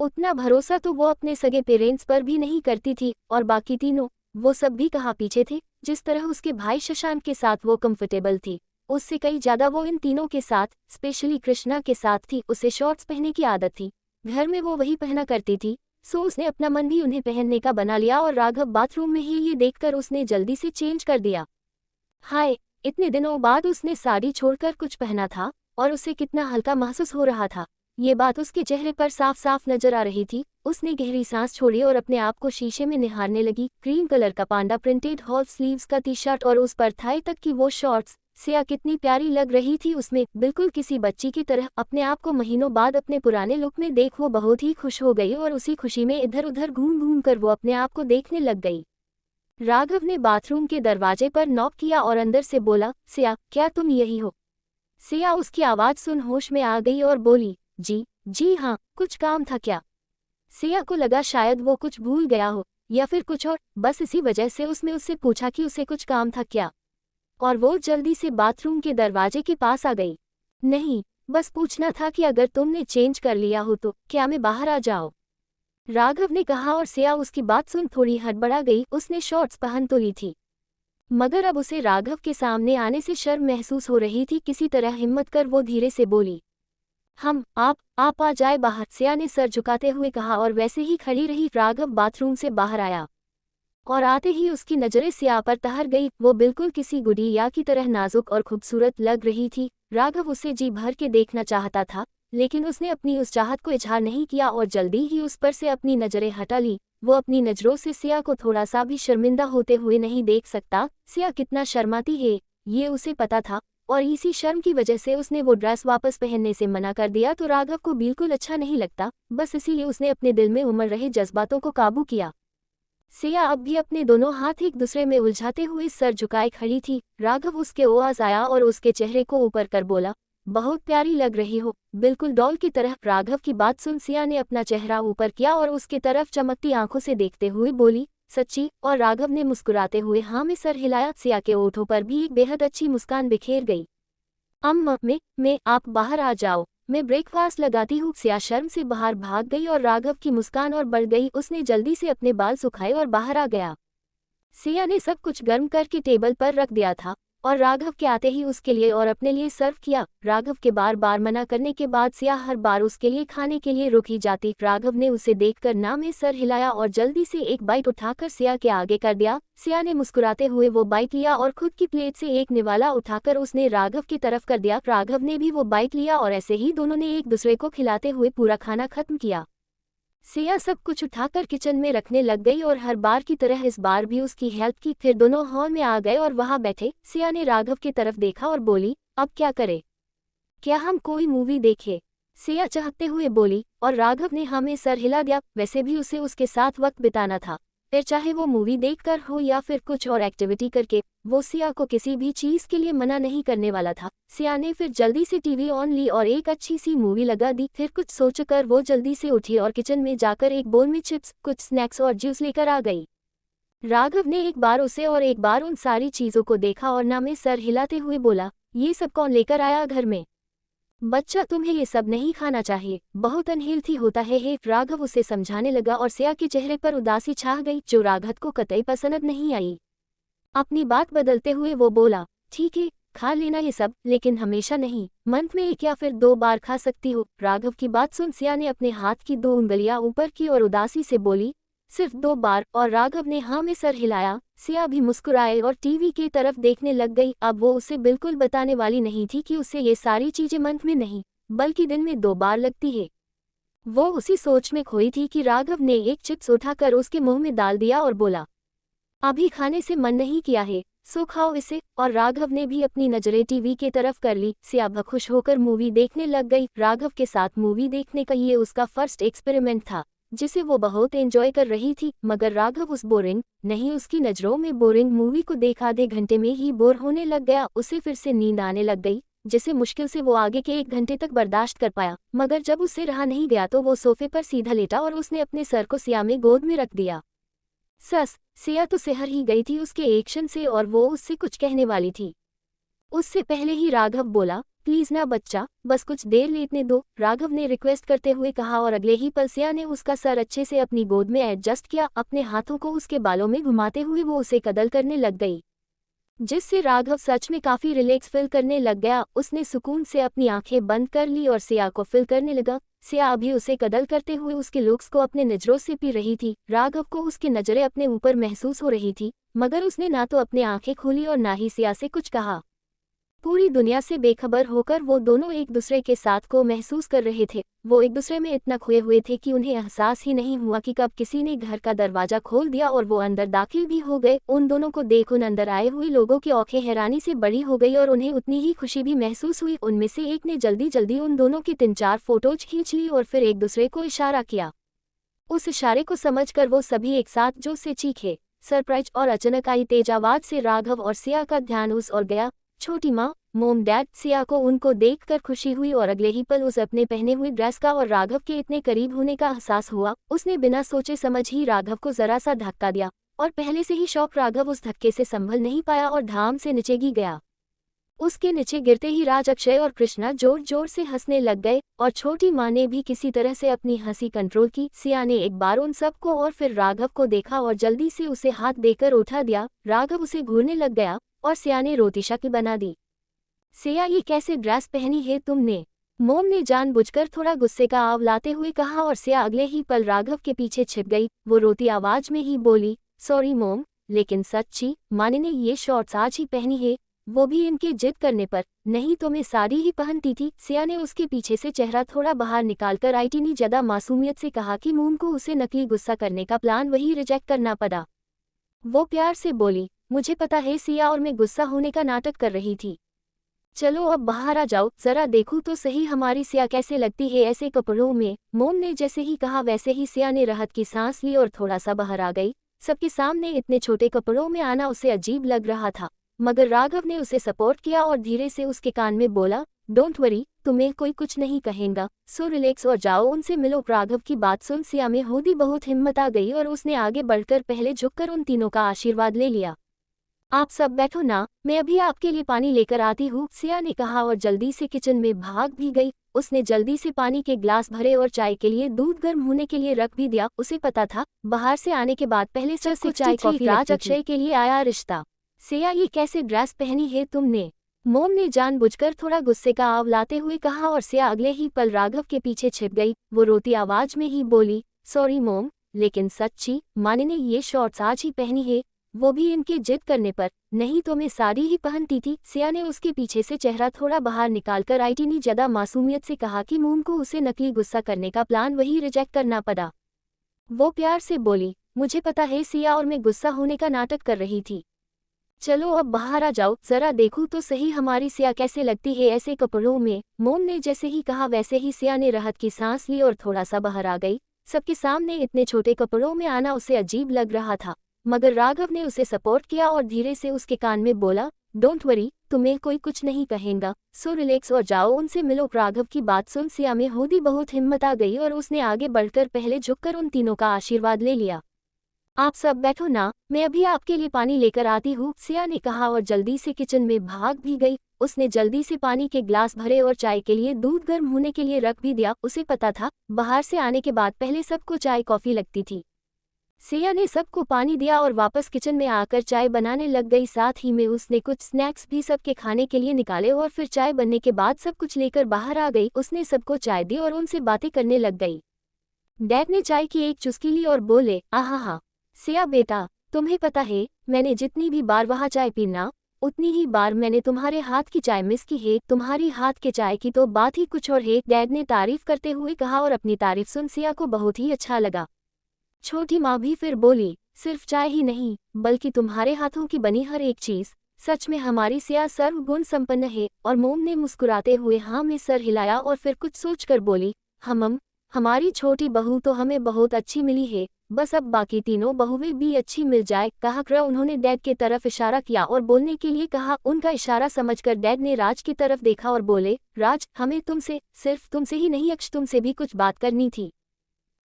उतना भरोसा तो वो अपने सगे पेरेंट्स पर भी नहीं करती थी। और बाकी तीनों, वो सब भी कहाँ पीछे थे। जिस तरह उसके भाई शशांक के साथ वो कंफर्टेबल थी, उससे कई ज्यादा वो इन तीनों के साथ, स्पेशली कृष्णा के साथ थी। उसे शॉर्ट्स पहनने की आदत थी, घर में वो वही पहना करती थी, सो उसने अपना मन भी उन्हें पहनने का बना लिया। और राघव बाथरूम में ही ये देखकर उसने जल्दी से चेंज कर दिया। हाय, इतने दिनों बाद उसने साड़ी छोड़कर कुछ पहना था और उसे कितना हल्का महसूस हो रहा था, ये बात उसके चेहरे पर साफ साफ नजर आ रही थी। उसने गहरी सांस छोड़ी और अपने आप को शीशे में निहारने लगी। क्रीम कलर का पांडा प्रिंटेड हॉफ स्लीव्स का टी शर्ट और उस पर थाई तक की वो शॉर्ट्स, सिया कितनी प्यारी लग रही थी उसमें, बिल्कुल किसी बच्ची की तरह। अपने आप को महीनों बाद अपने पुराने लुक में देख वो बहुत ही खुश हो गई और उसी खुशी में इधर उधर घूम घूम कर वो अपने आप को देखने लग गई। राघव ने बाथरूम के दरवाजे पर नॉक किया और अंदर से बोला, सिया, क्या तुम यही हो? सिया उसकी आवाज सुन होश में आ गई और बोली, जी हाँ, कुछ काम था क्या? सिया को लगा शायद वो कुछ भूल गया हो या फिर कुछ और, बस इसी वजह से उसने उससे पूछा कि उसे कुछ काम था क्या, और वो जल्दी से बाथरूम के दरवाजे के पास आ गई। नहीं, बस पूछना था कि अगर तुमने चेंज कर लिया हो तो क्या मैं बाहर आ जाऊं? राघव ने कहा और सिया उसकी बात सुन थोड़ी हड़बड़ा गई। उसने शॉर्ट्स पहन तो ली थी, मगर अब उसे राघव के सामने आने से शर्म महसूस हो रही थी। किसी तरह हिम्मत कर वो धीरे से बोली, आप आ जाए बाहर, सिया ने सर झुकाते हुए कहा और वैसे ही खड़ी रही। राघव बाथरूम से बाहर आया और आते ही उसकी नजरें सिया पर ठहर गई। वो बिल्कुल किसी गुड़िया की तरह नाजुक और खूबसूरत लग रही थी। राघव उसे जी भर के देखना चाहता था, लेकिन उसने अपनी उस चाहत को इजहार नहीं किया और जल्दी ही उस पर से अपनी नजरें हटा ली। वो अपनी नजरों से सिया को थोड़ा सा भी शर्मिंदा होते हुए नहीं देख सकता। सिया कितना शर्माती है ये उसे पता था, और इसी शर्म की वजह से उसने वो ड्रेस वापस पहनने से मना कर दिया। तो राघव को बिल्कुल अच्छा नहीं लगता, बस इसीलिए उसने अपने दिल में उमड़ रहे जज्बातों को काबू किया। सिया अब भी अपने दोनों हाथ एक दूसरे में उलझाते हुए सर झुकाए खड़ी थी। राघव उसके ओआज आया और उसके चेहरे को ऊपर कर बोला, बहुत प्यारी लग रही हो, बिल्कुल डॉल की तरह। राघव की बात सुन सिया ने अपना चेहरा ऊपर किया और उसके तरफ चमकती आंखों से देखते हुए बोली, सच्ची? और राघव ने मुस्कुराते हुए हाँ में सर हिलाया। सिया के ओठों पर भी एक बेहद अच्छी मुस्कान बिखेर गई। मैं आप बाहर आ जाओ, मैं ब्रेकफास्ट लगाती हूँ। सिया शर्म से बाहर भाग गई और राघव की मुस्कान और बढ़ गई। उसने जल्दी से अपने बाल सुखाए और बाहर आ गया। सिया ने सब कुछ गर्म करके टेबल पर रख दिया था और राघव के आते ही उसके लिए और अपने लिए सर्व किया। राघव के बार बार मना करने के बाद सिया हर बार उसके लिए खाने के लिए रुकी जाती। राघव ने उसे देखकर ना में सर हिलाया और जल्दी से एक बाइट उठाकर सिया के आगे कर दिया। सिया ने मुस्कुराते हुए वो बाइट लिया और खुद की प्लेट से एक निवाला उठाकर उसने राघव की तरफ कर दिया। राघव ने भी वो बाइट लिया और ऐसे ही दोनों ने एक दूसरे को खिलाते हुए पूरा खाना खत्म किया। सिया सब कुछ उठाकर किचन में रखने लग गई और हर बार की तरह इस बार भी उसकी हेल्प की। फिर दोनों हॉल में आ गए और वहां बैठे। सिया ने राघव की तरफ देखा और बोली, अब क्या करें? क्या हम कोई मूवी देखें? सिया चाहते हुए बोली और राघव ने हाँ में सर हिला दिया। वैसे भी उसे उसके साथ वक्त बिताना था, फिर चाहे वो मूवी देखकर हो या फिर कुछ और एक्टिविटी करके। वो सिया को किसी भी चीज़ के लिए मना नहीं करने वाला था। सिया ने फिर जल्दी से टीवी ऑन ली और एक अच्छी सी मूवी लगा दी। फिर कुछ सोचकर वो जल्दी से उठी और किचन में जाकर एक बोल में चिप्स, कुछ स्नैक्स और जूस लेकर आ गई। राघव ने एक बार उसे और एक बार उन सारी चीज़ों को देखा और ना में सर हिलाते हुए बोला, ये सब कौन लेकर आया घर में? बच्चा, तुम्हें ये सब नहीं खाना चाहिए, बहुत अनहेल्थी होता है। राघव उसे समझाने लगा और सिया के चेहरे पर उदासी छा गई जो राघव को कतई पसंद नहीं आई। अपनी बात बदलते हुए वो बोला, ठीक है, खा लेना ये सब, लेकिन हमेशा नहीं, मंथ में एक या फिर 2 बार खा सकती हो। राघव की बात सुन सिया ने अपने हाथ की 2 उंगलियां ऊपर की और उदासी से बोली, सिर्फ 2 बार? और राघव ने हाँ में सर हिलाया। सिया भी मुस्कुराए और टीवी की तरफ देखने लग गई। अब वो उसे बिल्कुल बताने वाली नहीं थी कि उसे ये सारी चीजें मंथ में नहीं बल्कि दिन में 2 बार लगती है। वो उसी सोच में खोई थी कि राघव ने एक चिप्स उठाकर उसके मुंह में डाल दिया और बोला, अभी खाने से मन नहीं किया है, सो खाओ इसे। और राघव ने भी अपनी नजरें टीवी की तरफ कर ली। सिया खुश होकर मूवी देखने लग गई। राघव के साथ मूवी देखने का ये उसका फर्स्ट एक्सपेरिमेंट था जिसे वो बहुत एंजॉय कर रही थी। मगर राघव उस बोरिंग, नहीं उसकी नज़रों में बोरिंग मूवी को देख आधे घंटे में ही बोर होने लग गया। उसे फिर से नींद आने लग गई जिसे मुश्किल से वो आगे के 1 घंटे तक बर्दाश्त कर पाया। मगर जब उससे रहा नहीं गया तो वो सोफे पर सीधा लेटा और उसने अपने सर को सिया में गोद में रख दिया। सिया तो सिहर ही गई थी उसके एक्शन से और वो उससे कुछ कहने वाली थी। उससे पहले ही राघव बोला, प्लीज ना बच्चा, बस कुछ देर लेटने दो। राघव ने रिक्वेस्ट करते हुए कहा और अगले ही पल सिया ने उसका सर अच्छे से अपनी गोद में एडजस्ट किया। अपने हाथों को उसके बालों में घुमाते हुए वो उसे कदल करने लग गई, जिससे राघव सच में काफी रिलैक्स फील करने लग गया। उसने सुकून से अपनी आंखें बंद कर ली और सिया को फील करने लगा। सिया अभी उसे कदल करते हुए उसके लुक्स को अपने नजरों से पी रही थी। राघव को उसकी नजरें अपने ऊपर महसूस हो रही थी, मगर उसने ना तो अपनी आंखें खोली और ना ही सिया से कुछ कहा। पूरी दुनिया से बेखबर होकर वो दोनों एक दूसरे के साथ को महसूस कर रहे थे। वो एक दूसरे में इतना खोए हुए थे कि उन्हें एहसास ही नहीं हुआ कि कब किसी ने घर का दरवाजा खोल दिया और वो अंदर दाखिल भी हो गए। उन दोनों को देख उन अंदर आए हुए लोगों की आंखें हैरानी से बड़ी हो गई और उन्हें उतनी ही खुशी भी महसूस हुई। उनमें से एक ने जल्दी जल्दी उन दोनों की 3-4 फोटोज खींच ली और फिर एक दूसरे को इशारा किया। उस इशारे को समझकर वो सभी एक साथ जोर से चीखे। सरप्राइज और अचानक आई तेज आवाज से राघव और सिया का ध्यान उस ओर गया। छोटी माँ, मोम, डैड। सिया को उनको देखकर खुशी हुई और अगले ही पल उस अपने पहने हुए ड्रेस का और राघव के इतने करीब होने का एहसास हुआ। उसने बिना सोचे समझ ही राघव को जरा सा धक्का दिया और पहले से ही शौक राघव उस धक्के से संभल नहीं पाया और धाम से नीचे गिर गया। उसके नीचे गिरते ही राज, अक्षय और कृष्णा जोर जोर से हंसने लग गए और छोटी माँ ने भी किसी तरह से अपनी हंसी कंट्रोल की। सिया ने एक बार उन सबको और फिर राघव को देखा और जल्दी से उसे हाथ देकर उठा दिया। राघव उसे घूरने लग गया और सिया ने रोती शक्ल बना दी। सिया, ये कैसे ड्रेस पहनी है तुमने? मोम ने जानबूझकर थोड़ा गुस्से का आव लाते हुए कहा और सिया अगले ही पल राघव के पीछे छिप गई। वो रोती आवाज में ही बोली, सॉरी मोम, लेकिन सच्ची माने ने ये शॉर्ट्स आज ही पहनी है, वो भी इनके जिद करने पर, नहीं तो मैं साड़ी ही पहनती थी। सिया ने उसके पीछे से चेहरा थोड़ा बाहर निकालकर आईटीनी ज्यादा मासूमियत से कहा कि मोम को उसे नकली गुस्सा करने का प्लान वही रिजेक्ट करना पड़ा। वो प्यार से बोली, मुझे पता है सिया, और मैं गुस्सा होने का नाटक कर रही थी। चलो अब बाहर आ जाओ, जरा देखूं तो सही हमारी सिया कैसे लगती है ऐसे कपड़ों में। मोम ने जैसे ही कहा वैसे ही सिया ने राहत की सांस ली और थोड़ा सा बाहर आ गई। सबके सामने इतने छोटे कपड़ों में आना उसे अजीब लग रहा था, मगर राघव ने उसे सपोर्ट किया और धीरे से उसके कान में बोला, डोंट वरी, तुम्हें कोई कुछ नहीं कहेगा, सो रिलैक्स और जाओ उनसे मिलो। राघव की बात सुन सिया में होदी बहुत हिम्मत आ गई और उसने आगे बढ़कर पहले झुककर उन तीनों का आशीर्वाद ले लिया। आप सब बैठो ना, मैं अभी आपके लिए पानी लेकर आती हूँ, सिया ने कहा और जल्दी से किचन में भाग भी गई। उसने जल्दी से पानी के ग्लास भरे और चाय के लिए दूध गर्म होने के लिए रख भी दिया। उसे पता था बाहर से आने के बाद पहले सर से चाय कॉफी राज अक्षय के लिए आया रिश्ता। सिया ये कैसे ड्रेस पहनी है तुमने? मोम ने जानबूझकर थोड़ा गुस्से का आव लाते हुए कहा और सिया अगले ही पल राघव के पीछे छिप गई। वो रोती आवाज में ही बोली, सॉरी मोम, लेकिन सच्ची माने ने ये शॉर्ट्स आज ही पहनी है, वो भी इनके जिद करने पर, नहीं तो मैं साड़ी ही पहनती थी। सिया ने उसके पीछे से चेहरा थोड़ा बाहर निकालकर आईटीनी ज्यादा मासूमियत से कहा कि मोम को उसे नकली गुस्सा करने का प्लान वही रिजेक्ट करना पड़ा। वो प्यार से बोली, मुझे पता है सिया, और मैं गुस्सा होने का नाटक कर रही थी। चलो अब बाहर आ जाओ, जरा देखूं तो सही हमारी सिया कैसे लगती है ऐसे कपड़ों में। मोम ने जैसे ही कहा वैसे ही सिया ने राहत की सांस ली और थोड़ा सा बाहर आ गई। सबके सामने इतने छोटे कपड़ों में आना उसे अजीब लग रहा था, मगर राघव ने उसे सपोर्ट किया और धीरे से उसके कान में बोला, डोंट वरी, तुम्हें कोई कुछ नहीं कहेगा, सो रिलैक्स और जाओ उनसे मिलो। राघव की बात सुन सिया में होदी बहुत हिम्मत आ गई और उसने आगे बढ़कर पहले झुककर उन तीनों का आशीर्वाद ले लिया। आप सब बैठो ना, मैं अभी आपके लिए पानी लेकर आती हूँ, सिया ने कहा और जल्दी से किचन में भाग भी गई। उसने जल्दी से पानी के ग्लास भरे और चाय के लिए दूध गर्म होने के लिए रख भी दिया। उसे पता था बाहर से आने के बाद पहले सबको चाय कॉफी लगती थी। सिया ने सबको पानी दिया और वापस किचन में आकर चाय बनाने लग गई। साथ ही में उसने कुछ स्नैक्स भी सबके खाने के लिए निकाले और फिर चाय बनने के बाद सब कुछ लेकर बाहर आ गई। उसने सबको चाय दी और उनसे बातें करने लग गई। डैड ने चाय की एक चुस्की ली और बोले, आहा, सिया बेटा, तुम्हें पता है मैंने जितनी भी बार वहाँ चाय पीना, उतनी ही बार मैंने तुम्हारे हाथ की चाय मिस की है। तुम्हारी हाथ के चाय की तो बात ही कुछ और है, डैड ने तारीफ करते हुए कहा और अपनी तारीफ सुन सिया को बहुत ही अच्छा लगा। छोटी माँ भी फिर बोली, सिर्फ चाय ही नहीं बल्कि तुम्हारे हाथों की बनी हर एक चीज, सच में हमारी सिया सर्वगुण संपन्न है। और मोम ने मुस्कुराते हुए हाँ में सर हिलाया और फिर कुछ सोचकर बोली, हमारी छोटी बहू तो हमें बहुत अच्छी मिली है, बस अब बाकी तीनों बहुएं भी अच्छी मिल जाए। कहकर उन्होंने डैड की तरफ इशारा किया और बोलने के लिए कहा। उनका इशारा समझकर डैड ने राज की तरफ देखा और बोले, राज, हमें तुमसे, सिर्फ तुमसे ही नहीं अक्ष, तुमसे भी कुछ बात करनी थी।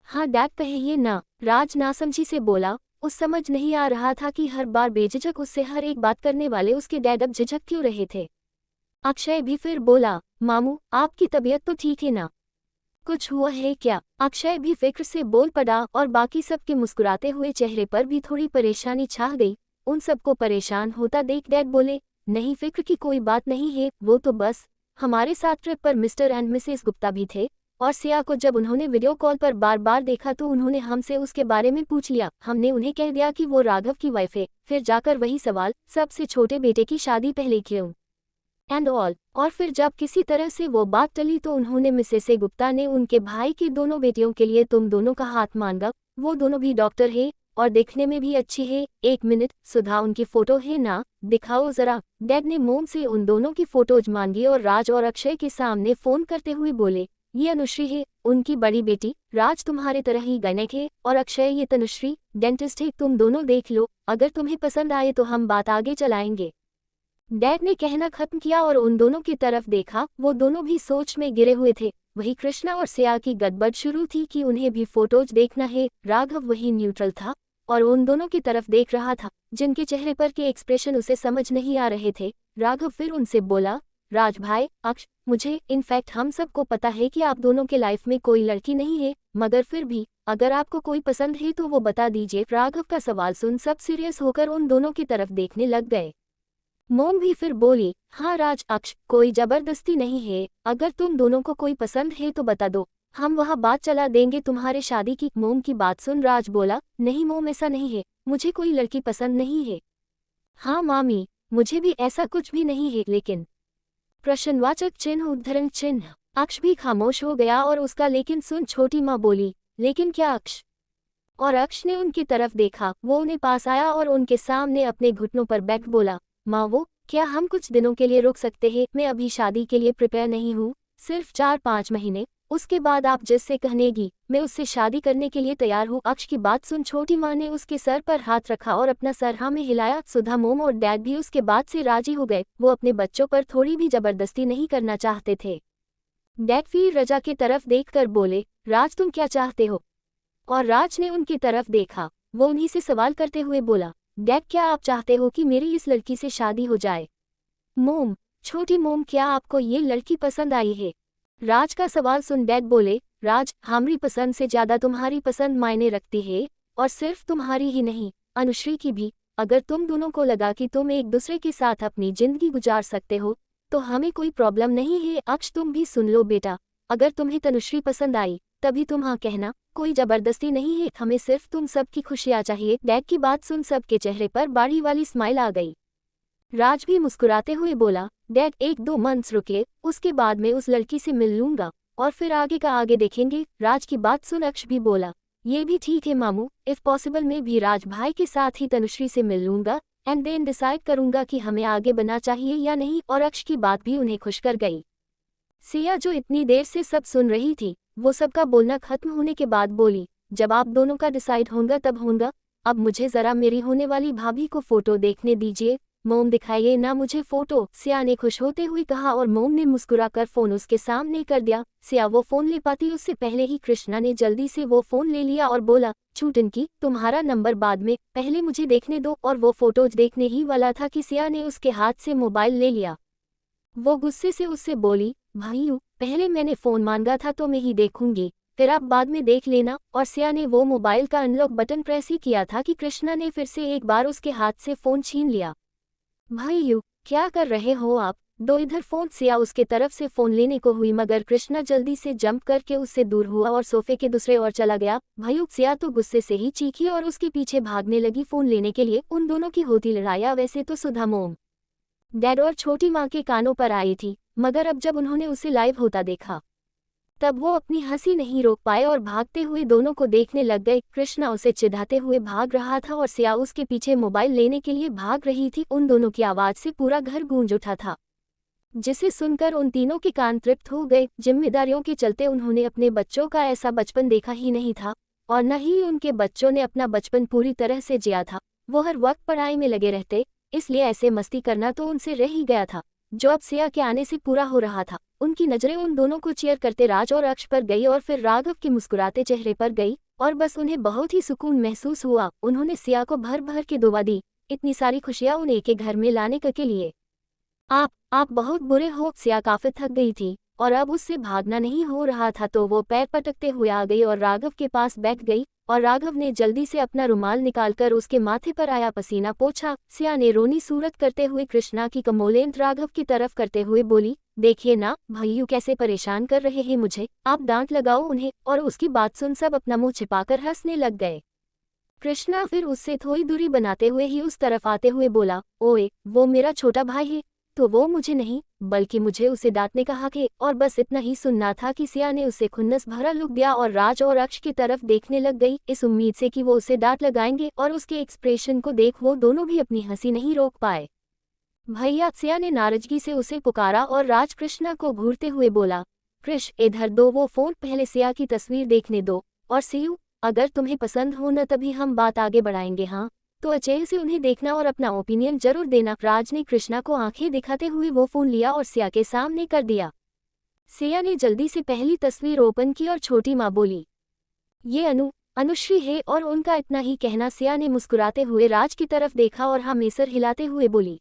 हाँ डैड कहिए ना, राज नासमझी से बोला। उस समझ नहीं आ रहा था कि हर बार बेझिझक उससे हर एक बात करने वाले उसके डैड अब झिझक क्यों रहे थे। अक्षय भी फिर बोला, मामू आपकी तबीयत तो ठीक है ना, कुछ हुआ है क्या? अक्षय भी फिक्र से बोल पड़ा और बाकी सबके मुस्कुराते हुए चेहरे पर भी थोड़ी परेशानी छा गई। उन सबको परेशान होता देख डैड बोले, नहीं फिक्र की कोई बात नहीं है, वो तो बस हमारे साथ ट्रिप पर मिस्टर एंड मिसेस गुप्ता भी थे और सिया को जब उन्होंने वीडियो कॉल पर बार बार देखा तो उन्होंने हमसे उसके बारे में पूछ लिया। हमने उन्हें कह दिया कि वो राघव की वाइफ है। फिर जाकर वही सवाल, सबसे छोटे बेटे की शादी पहले क्यों एंड ऑल। और फिर जब किसी तरह से वो बात टली तो उन्होंने मिसेस गुप्ता ने उनके भाई की दोनों बेटियों के लिए तुम दोनों का हाथ मांगा। वो दोनों भी डॉक्टर है और दिखने में भी अच्छी है। एक मिनट, सुधा उनकी फोटो है ना, दिखाओ जरा। डैड ने मोम से उन दोनों की फोटोज मांगी और राज और अक्षय के सामने फोन करते हुए बोले, ये अनुश्री है, उनकी बड़ी बेटी। राज तुम्हारे तरह ही गायक है और अक्षय ये तनुश्री डेंटिस्ट है। तुम दोनों देख लो, अगर तुम्हें पसंद आए तो हम बात आगे चलाएंगे। डैड ने कहना खत्म किया और उन दोनों की तरफ देखा। वो दोनों भी सोच में गिरे हुए थे। वही कृष्णा और सिया की गड़बड़ शुरू थी कि उन्हें भी फोटोज देखना है। राघव वही न्यूट्रल था और उन दोनों की तरफ देख रहा था, जिनके चेहरे पर के एक्सप्रेशन उसे समझ नहीं आ रहे थे। राघव फिर उनसे बोला, राज भाई, अक्ष, मुझे इनफैक्ट हम सबको पता है कि आप दोनों के लाइफ में कोई लड़की नहीं है, मगर फिर भी अगर आपको कोई पसंद है तो वो बता दीजिए। राघव का सवाल सुन सब सीरियस होकर उन दोनों की तरफ देखने लग गए। मोम भी फिर बोली, हाँ राज, अक्ष, कोई जबरदस्ती नहीं है, अगर तुम दोनों को कोई पसंद है तो बता दो, हम वहाँ बात चला देंगे तुम्हारे शादी की। मोम की बात सुन राज बोला, नहीं मोम, ऐसा नहीं है, मुझे कोई लड़की पसंद नहीं है। हाँ मामी, मुझे भी ऐसा कुछ भी नहीं है, लेकिन प्रश्नवाचक चिन्ह उद्धरण चिन्ह। अक्ष भी खामोश हो गया और उसका लेकिन सुन छोटी माँ बोली, लेकिन क्या अक्ष? और अक्ष ने उनकी तरफ देखा। वो उन्हें पास आया और उनके सामने अपने घुटनों पर बैठ बोला, माँ वो, क्या हम कुछ दिनों के लिए रुक सकते हैं? मैं अभी शादी के लिए प्रिपेयर नहीं हूँ, सिर्फ 4-5 महीने, उसके बाद आप जिससे कहनेगी मैं उससे शादी करने के लिए तैयार हूँ। अक्ष की बात सुन छोटी माँ ने उसके सर पर हाथ रखा और अपना सर हाँ में हिलाया। सुधा, मोम और डैड भी उसके बात से राजी हो गए। वो अपने बच्चों पर थोड़ी भी जबरदस्ती नहीं करना चाहते थे। डैड फिर रजा की तरफ देखकर बोले, राज तुम क्या चाहते हो? और राज ने उनकी तरफ देखा। वो उन्हीं से सवाल करते हुए बोला, डैड क्या आप चाहते हो कि मेरी इस लड़की से शादी हो जाए? मोम, छोटी मोम, क्या आपको ये लड़की पसंद आई है? राज का सवाल सुन डैड बोले, राज, हमारी पसंद से ज्यादा तुम्हारी पसंद मायने रखती है, और सिर्फ तुम्हारी ही नहीं, अनुश्री की भी। अगर तुम दोनों को लगा कि तुम एक दूसरे के साथ अपनी जिंदगी गुजार सकते हो तो हमें कोई प्रॉब्लम नहीं है। अक्ष, तुम भी सुन लो बेटा, अगर तुम्हें तनुश्री पसंद आई तभी तुम हाँ कहना, कोई जबरदस्ती नहीं है, हमें सिर्फ तुम सबकी खुशियाँ चाहिए। डैड की बात सुन सबके चेहरे पर बड़ी वाली स्माइल आ गई। राज भी मुस्कुराते हुए बोला, डैड 1-2 मंथ्स रुके, उसके बाद मैं उस लड़की से मिल लूंगा और फिर आगे का आगे देखेंगे। राज की बात सुन अक्ष भी बोला, ये भी ठीक है मामू, इफ पॉसिबल मैं भी राज भाई के साथ ही तनुश्री से मिल लूंगा एंड देन डिसाइड करूंगा कि हमें आगे बढ़ना चाहिए या नहीं। और अक्ष की बात भी उन्हें खुश कर गई। सिया जो इतनी देर से सब सुन रही थी, वो सबका बोलना खत्म होने के बाद बोली, जब आप दोनों का डिसाइड होगा तब होगा, अब मुझे जरा मेरी होने वाली भाभी को फोटो देखने दीजिए। मोम दिखाइए ना मुझे फोटो, सिया ने खुश होते हुए कहा और मोम ने मुस्कुराकर फोन उसके सामने कर दिया। सिया वो फोन ले पाती उससे पहले ही कृष्णा ने जल्दी से वो फोन ले लिया और बोला, छूटन की, तुम्हारा नंबर बाद में, पहले मुझे देखने दो। और वो फोटोज देखने ही वाला था कि सिया ने उसके हाथ से मोबाइल ले लिया। वो गुस्से से उससे बोली, भाइयों, पहले मैंने फोन मांगा था तो मैं ही देखूंगी, फिर आप बाद में देख लेना। और सिया ने वो मोबाइल का अनलॉक बटन प्रेस ही किया था कि कृष्णा ने फिर से एक बार उसके हाथ से फोन छीन लिया। भाइयों, क्या कर रहे हो आप दो इधर? फोन। सिया उसके तरफ से फोन लेने को हुई मगर कृष्णा जल्दी से जंप करके उससे दूर हुआ और सोफे के दूसरे ओर चला गया। भाइयों, सिया तो गुस्से से ही चीखी और उसके पीछे भागने लगी फोन लेने के लिए। उन दोनों की होती लड़ाई वैसे तो सुधा, मोम, डैड और छोटी माँ के कानों पर आई थी, मगर अब जब उन्होंने उसे लाइव होता देखा तब वो अपनी हंसी नहीं रोक पाए और भागते हुए दोनों को देखने लग गए। कृष्णा उसे चिढ़ाते हुए भाग रहा था और सिया उसके पीछे मोबाइल लेने के लिए भाग रही थी। उन दोनों की आवाज से पूरा घर गूंज उठा था, जिसे सुनकर उन तीनों के कान तृप्त हो गए। जिम्मेदारियों के चलते उन्होंने अपने बच्चों का ऐसा बचपन देखा ही नहीं था और न ही उनके बच्चों ने अपना बचपन पूरी तरह से जिया था। वो हर वक्त पढ़ाई में लगे रहते, इसलिए ऐसे मस्ती करना तो उनसे रह ही गया था, जो अब सिया के आने से पूरा हो रहा था। उनकी नजरें उन दोनों को चीयर करते राज और अक्ष पर गई और फिर राघव के मुस्कुराते चेहरे पर गई और बस उन्हें बहुत ही सुकून महसूस हुआ। उन्होंने सिया को भर भर के दुआ दी, इतनी सारी खुशियां उन्हें के घर में लाने के लिए। आप बहुत बुरे हो। सिया काफी थक गई थी और अब उससे भागना नहीं हो रहा था, तो वो पैर पटकते हुए आ गई और राघव के पास बैठ गई और राघव ने जल्दी से अपना रुमाल निकालकर उसके माथे पर आया पसीना पोंछा। सिया ने रोनी सूरत करते हुए कृष्णा की कमोलेंत राघव की तरफ करते हुए बोली, देखिए ना भैयू कैसे परेशान कर रहे हैं मुझे, आप डांट लगाओ उन्हें। और उसकी बात सुन सब अपना मुंह छिपाकर हंसने लग गए। कृष्णा फिर उससे थोड़ी दूरी बनाते हुए ही उस तरफ आते हुए बोला, ओए, वो मेरा छोटा भाई है तो वो मुझे नहीं बल्कि मुझे उसे डांटने का हक है। और बस इतना ही सुनना था कि सिया ने उसे खुन्नस भरा लुक दिया और राज और अक्ष की तरफ देखने लग गई, इस उम्मीद से कि वो उसे डांट लगाएंगे। और उसके एक्सप्रेशन को देख वो दोनों भी अपनी हंसी नहीं रोक पाए। भैया, सिया ने नाराजगी से उसे पुकारा और राज कृष्णा को घूरते हुए बोला, कृष, इधर दो वो फोन, पहले सिया की तस्वीर देखने दो। और सियू, अगर तुम्हें पसंद हो न तभी हम बात आगे बढ़ाएंगे, हाँ तो अच्छे से उन्हें देखना और अपना ओपिनियन जरूर देना। राज ने कृष्णा को आंखें दिखाते हुए वो फोन लिया और सिया के सामने कर दिया। सिया ने जल्दी से पहली तस्वीर ओपन की और छोटी माँ बोली, ये अनुश्री है। और उनका इतना ही कहना सिया ने मुस्कुराते हुए राज की तरफ देखा और हाँ में सर हिलाते हुए बोली,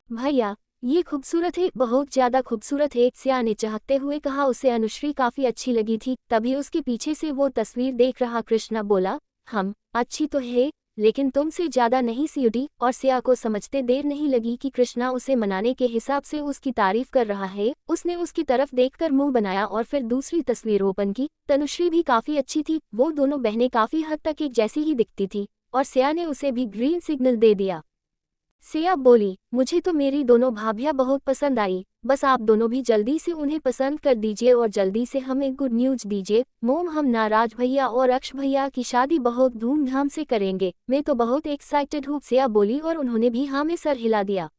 भैया ये खूबसूरत है, बहुत ज्यादा खूबसूरत है। सिया ने चाहते हुए कहा, उसे अनुश्री काफी अच्छी लगी थी। तभी उसके पीछे से वो तस्वीर देख रहा कृष्णा बोला, हम अच्छी तो है लेकिन तुमसे ज्यादा नहीं सियुटी। और सिया को समझते देर नहीं लगी कि कृष्णा उसे मनाने के हिसाब से उसकी तारीफ कर रहा है। उसने उसकी तरफ देखकर मुंह बनाया और फिर दूसरी तस्वीर ओपन की। तनुश्री भी काफी अच्छी थी, वो दोनों बहनें काफी हद तक एक जैसी ही दिखती थी और सिया ने उसे भी ग्रीन सिग्नल दे दिया। सिया बोली, मुझे तो मेरी दोनों भाभियां बहुत पसंद आई, बस आप दोनों भी जल्दी से उन्हें पसंद कर दीजिए और जल्दी से हमें गुड न्यूज दीजिए। मोम, हम नाराज भैया और अक्ष भैया की शादी बहुत धूमधाम से करेंगे, मैं तो बहुत एक्साइटेड हूँ, सिया बोली और उन्होंने भी हाँ में सर हिला दिया।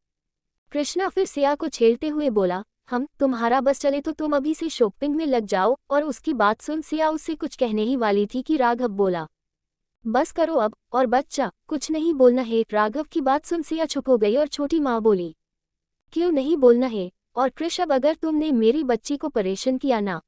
कृष्णा फिर सिया को छेड़ते हुए बोला, हम तुम्हारा बस चले तो तुम अभी से शॉपिंग में लग जाओ। और उसकी बात सुन सिया उससे कुछ कहने ही वाली थी कि राघव बोला, बस करो अब, और बच्चा कुछ नहीं बोलना है। राघव की बात सुन सिया चुप हो गई और छोटी माँ बोली, क्यों नहीं बोलना है? और कृष, अब अगर तुमने मेरी बच्ची को परेशान किया ना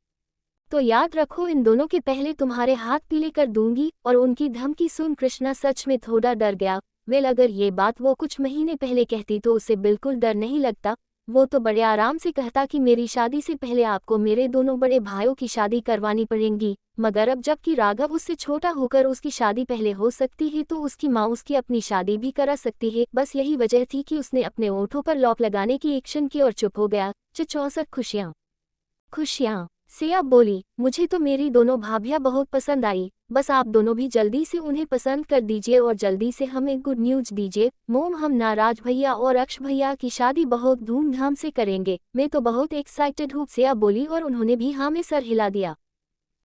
तो याद रखो इन दोनों के पहले तुम्हारे हाथ पीले कर दूंगी। और उनकी धमकी सुन कृष्णा सच में थोड़ा डर गया। वेल, अगर ये बात वो कुछ महीने पहले कहती तो उसे बिल्कुल डर नहीं लगता, वो तो बड़े आराम से कहता कि मेरी शादी से पहले आपको मेरे दोनों बड़े भाइयों की शादी करवानी पड़ेगी, मगर अब जबकि राघव उससे छोटा होकर उसकी शादी पहले हो सकती है तो उसकी माँ उसकी अपनी शादी भी करा सकती है। बस यही वजह थी कि उसने अपने ओठों पर लॉक लगाने की एक्शन की और चुप हो गया। 64 खुशियाँ खुशियाँ। सिया बोली, मुझे तो मेरी दोनों भाभियाँ बहुत पसंद आई, बस आप दोनों भी जल्दी से उन्हें पसंद कर दीजिए और जल्दी से हमें गुड न्यूज दीजिए। मोम, हम नाराज भैया और अक्ष भैया की शादी बहुत धूमधाम से करेंगे। मैं तो बहुत एक्साइटेड हूँ, सिया बोली और उन्होंने भी हाँ में सर हिला दिया।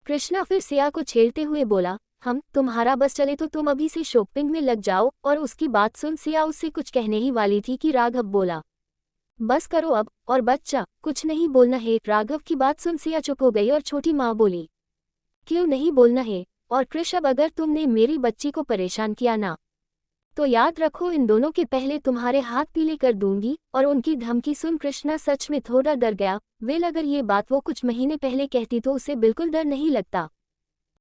कृष्णा फिर सिया को छेड़ते हुए बोला, हम तुम्हारा बस चले तो तुम अभी से शॉपिंग में लग जाओ। और उसकी बात सुन सिया उससे कुछ कहने ही वाली थी कि राघव बोला, बस करो अब, और बच्चा कुछ नहीं बोलना है। राघव की बात सुन सिया चुप हो गई और छोटी माँ बोली, क्यों नहीं बोलना है? और कृष, अब अगर तुमने मेरी बच्ची को परेशान किया ना तो याद रखो इन दोनों के पहले तुम्हारे हाथ पीले कर दूंगी। और उनकी धमकी सुन कृष्णा सच में थोड़ा डर गया। वेल, अगर ये बात वो कुछ महीने पहले कहती तो उसे बिल्कुल डर नहीं लगता।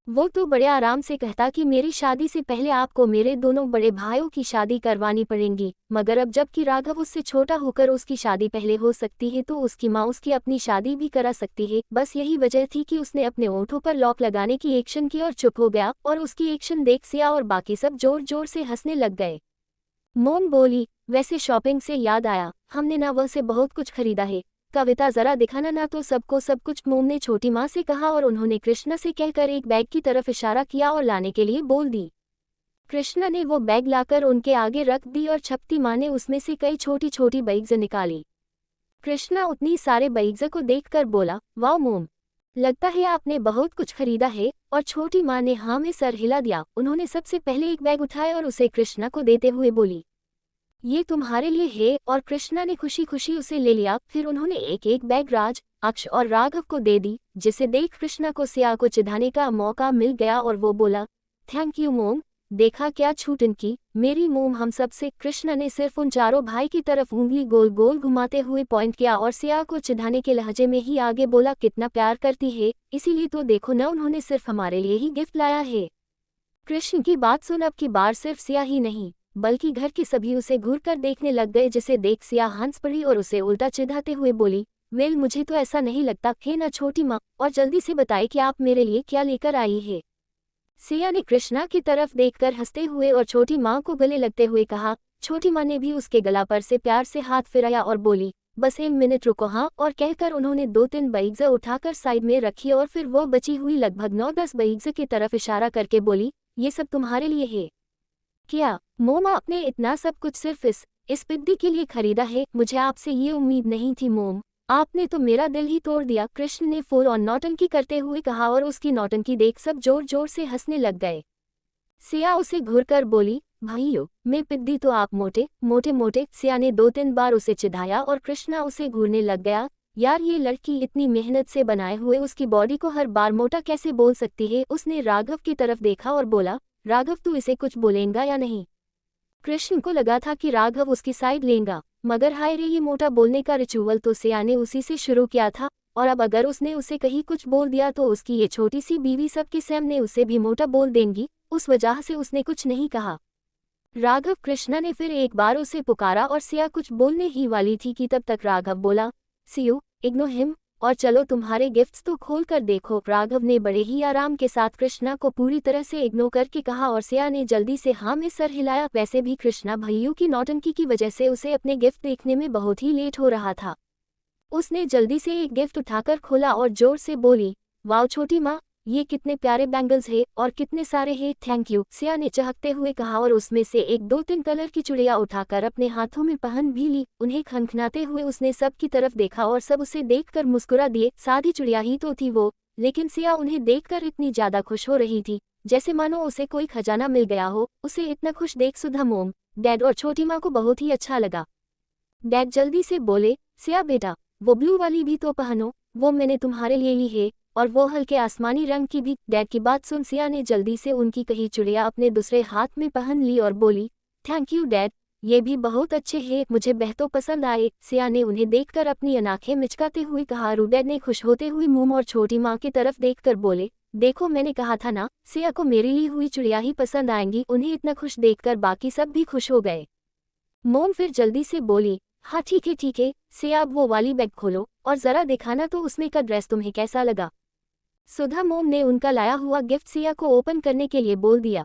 वो तो बड़े आराम से कहता कि मेरी शादी से पहले आपको मेरे दोनों बड़े भाइयों की शादी करवानी पड़ेगी, मगर अब जबकि राघव उससे छोटा होकर उसकी शादी पहले हो सकती है तो उसकी माँ उसकी अपनी शादी भी करा सकती है। बस यही वजह थी कि उसने अपने ओठों पर लॉक लगाने की एक्शन की और चुप हो गया। और उसकी एक्शन देख सिया और बाकी सब जोर जोर से हंसने लग गए। मोम बोली, वैसे शॉपिंग से याद आया, हमने ना वह से बहुत कुछ खरीदा है। कविता जरा दिखाना ना तो सबको सब कुछ। मोम ने छोटी माँ से कहा और उन्होंने कृष्णा से कहकर एक बैग की तरफ इशारा किया और लाने के लिए बोल दी। कृष्णा ने वो बैग लाकर उनके आगे रख दी और छपती माँ ने उसमें से कई छोटी छोटी बैग्स निकाली। कृष्णा उतनी सारे बैग्स को देखकर बोला, वाह मोम, लगता है आपने बहुत कुछ खरीदा है। और छोटी माँ ने हाँ में सर हिला दिया। उन्होंने सबसे पहले एक बैग उठाया और उसे कृष्णा को देते हुए बोली, ये तुम्हारे लिए है। और कृष्णा ने खुशी खुशी उसे ले लिया। फिर उन्होंने एक एक बैग राज, अक्ष और राघव को दे दी, जिसे देख कृष्णा को सिया को चिढ़ाने का मौका मिल गया और वो बोला, थैंक यू मोम, देखा क्या छूट इनकी, मेरी मोम हम सब से। कृष्णा ने सिर्फ उन चारों भाई की तरफ उंगली गोल गोल घुमाते हुए पॉइंट किया और सिया को चिढ़ाने के लहजे में ही आगे बोला, कितना प्यार करती है, इसीलिए तो देखो न, उन्होंने सिर्फ हमारे लिए ही गिफ्ट लाया है। कृष्ण की बात सुन अब की बार सिर्फ सिया ही नहीं बल्कि घर के सभी उसे घूर कर देखने लग गए, जिसे देख सिया हंस पड़ी और उसे उल्टा चिढ़ाते हुए बोली, वेल, मुझे तो ऐसा नहीं लगता है ना छोटी माँ, और जल्दी से बताए कि आप मेरे लिए क्या लेकर आई है। सिया ने कृष्णा की तरफ देखकर हंसते हुए और छोटी माँ को गले लगते हुए कहा। छोटी माँ ने भी उसके गला पर से प्यार से हाथ फिराया और बोली, बस 1 मिनट रुको हाँ। और कहकर उन्होंने 2-3 बैग्स उठाकर साइड में रखी और फिर वो बची हुई लगभग 9-10 बैग्स की तरफ इशारा करके बोली, ये सब तुम्हारे लिए है। क्या मोम, आपने इतना सब कुछ सिर्फ इस पिद्दी के लिए खरीदा है? मुझे आपसे ये उम्मीद नहीं थी मोम, आपने तो मेरा दिल ही तोड़ दिया। कृष्ण ने फुल ऑन नौटंकी करते हुए कहा और उसकी नौटंकी देख सब जोर जोर से हंसने लग गए। सिया उसे घूरकर बोली, भाइयों, मैं पिद्दी तो आप मोटे मोटे मोटे। सिया ने 2-3 बार उसे चिढ़ाया और कृष्णा उसे घूरने लग गया। यार, ये लड़की इतनी मेहनत से बनाए हुए उसकी बॉडी को हर बार मोटा कैसे बोल सकती है? उसने राघव की तरफ देखा और बोला, राघव, तू इसे कुछ बोलेगा या नहीं? कृष्ण को लगा था कि राघव उसकी साइड लेगा, मगर हाय रे, ये मोटा बोलने का रिचुअल तो सिया ने उसी से शुरू किया था, और अब अगर उसने उसे कहीं कुछ बोल दिया तो उसकी ये छोटी सी बीवी सबके सामने उसे भी मोटा बोल देंगी। उस वजह से उसने कुछ नहीं कहा। राघव, कृष्णा ने फिर एक बार उसे पुकारा और सिया कुछ बोलने ही वाली थी कि तब तक राघव बोला, सियो, इग्नोर हिम, और चलो तुम्हारे गिफ्ट्स तो खोल कर देखो। राघव ने बड़े ही आराम के साथ कृष्णा को पूरी तरह से इग्नोर करके कहा और सिया ने जल्दी से हाँ में सर हिलाया। वैसे भी कृष्णा भैया की नौटंकी की वजह से उसे अपने गिफ्ट देखने में बहुत ही लेट हो रहा था। उसने जल्दी से एक गिफ्ट उठाकर खोला और जोर से बोली, वाओ छोटी माँ, ये कितने प्यारे बैंगल्स है और कितने सारे हैं, थैंक यू। सिया ने चहकते हुए कहा और उसमें से एक 2-3 कलर की चूड़ियां उठाकर अपने हाथों में पहन भी ली। उन्हें खनखनाते हुए उसने सब की तरफ देखा और सब उसे देखकर मुस्कुरा दिए। सादी चूड़ियां ही तो थी वो, लेकिन सिया उन्हें देखकर इतनी ज्यादा खुश हो रही थी जैसे मानो उसे कोई खजाना मिल गया हो। उसे इतना खुश देख सुधा, मोम, डैड और छोटी माँ को बहुत ही अच्छा लगा। डैड जल्दी से बोले, सिया बेटा, वो ब्लू वाली भी तो पहनो, वो मैंने तुम्हारे लिए ली है, और वो हल्के आसमानी रंग की भी। डैड की बात सुन सिया ने जल्दी से उनकी कही चूड़ियां अपने दूसरे हाथ में पहन ली और बोली, थैंक यू डैड, ये भी बहुत अच्छे हैं, मुझे बेहद पसंद आए। सिया ने उन्हें देखकर अपनी आंखें मिचकाते हुए कहा। डैड ने खुश होते हुए मोम और छोटी माँ की तरफ देखकर बोले, देखो मैंने कहा था ना, सिया को मेरी ली हुई चूड़ियां ही पसंद आएंगी। उन्हें इतना खुश देखकर बाकी सब भी खुश हो गए। मोम फिर जल्दी से बोली, हाँ ठीक है, सिया अब वो वाली बैग खोलो और जरा दिखाना तो उसमें का ड्रेस तुम्हें कैसा लगा। सुधा मोम ने उनका लाया हुआ गिफ्ट सिया को ओपन करने के लिए बोल दिया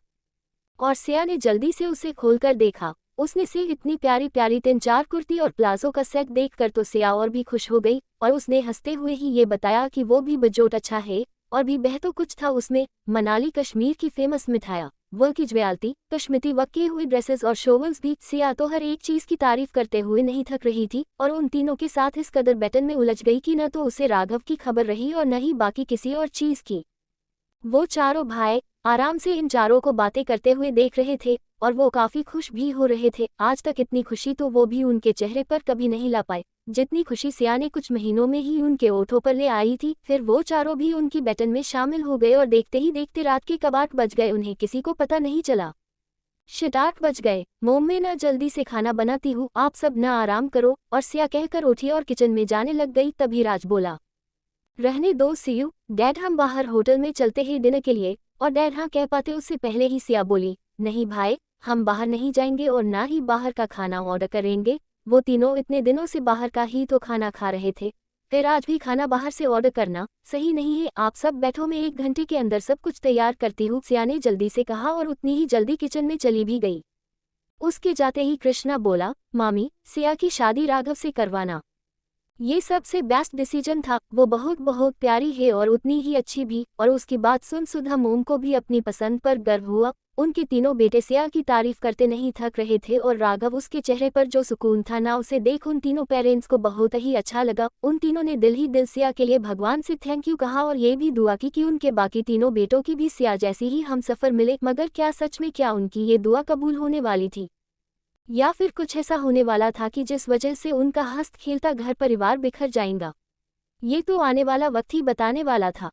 और सिया ने जल्दी से उसे खोलकर देखा। उसने सिर्फ इतनी प्यारी प्यारी 3-4 कुर्ती और प्लाजो का सेट देखकर तो सिया और भी खुश हो गई और उसने हंसते हुए ही ये बताया कि वो भी बजोट अच्छा है और भी बह तो कुछ था उसमें। मनाली कश्मीर की फेमस मिठाइयाँ, वर्क की ज्वेलरी, कश्मीरी वर्क किए हुए ड्रेसेस और शोवल्स भी। सिया तो हर एक चीज की तारीफ करते हुए नहीं थक रही थी और उन तीनों के साथ इस कदर बैटन में उलझ गई कि न तो उसे राघव की खबर रही और न ही बाकी किसी और चीज की। वो चारों भाई आराम से इन चारों को बातें करते हुए देख रहे थे और वो काफी खुश भी हो रहे थे। आज तक इतनी खुशी तो वो भी उनके चेहरे पर कभी नहीं ला पाए जितनी खुशी सिया ने कुछ महीनों में ही उनके ओठों पर ले आई थी। फिर वो चारों भी उनकी बैटन में शामिल हो गए और देखते ही देखते रात के कब 8 बज गए, उन्हें किसी को पता नहीं चला। शिट 8 बज गए, मोम में न जल्दी से खाना बनाती हूँ, आप सब न आराम करो। और सिया कहकर उठी और किचन में जाने लग गई। तभी राज बोला, रहने दो सीयू डैड, हम बाहर होटल में चलते हैं डिनर के लिए। और डैड हाँ कह पाते उससे पहले ही सिया बोली, नहीं भाई, हम बाहर नहीं जाएंगे और ना ही बाहर का खाना ऑर्डर करेंगे। वो तीनों इतने दिनों से बाहर का ही तो खाना खा रहे थे, फिर आज भी खाना बाहर से ऑर्डर करना सही नहीं है। आप सब बैठो, मैं 1 घंटे के अंदर सब कुछ तैयार करती हूँ, सिया ने जल्दी से कहा और उतनी ही जल्दी किचन में चली भी गई। उसके जाते ही कृष्णा बोला, मामी सिया की शादी राघव से करवाना ये सबसे बेस्ट डिसीजन था। वो बहुत बहुत प्यारी है और उतनी ही अच्छी भी। और उसकी बात सुन सुधा मोम को भी अपनी पसंद पर गर्व हुआ। उनके तीनों बेटे सिया की तारीफ करते नहीं थक रहे थे और राघव उसके चेहरे पर जो सुकून था ना, उसे देख उन तीनों पेरेंट्स को बहुत ही अच्छा लगा। उन तीनों ने दिल ही दिल सिया के लिए भगवान से थैंक यू कहा और ये भी दुआ की कि उनके बाकी तीनों बेटों की भी सिया जैसी ही हमसफर मिले। मगर क्या सच में क्या उनकी ये दुआ कबूल होने वाली थी, या फिर कुछ ऐसा होने वाला था कि जिस वजह से उनका हंस खेलता घर परिवार बिखर जाएगा? ये तो आने वाला वक्त ही बताने वाला था।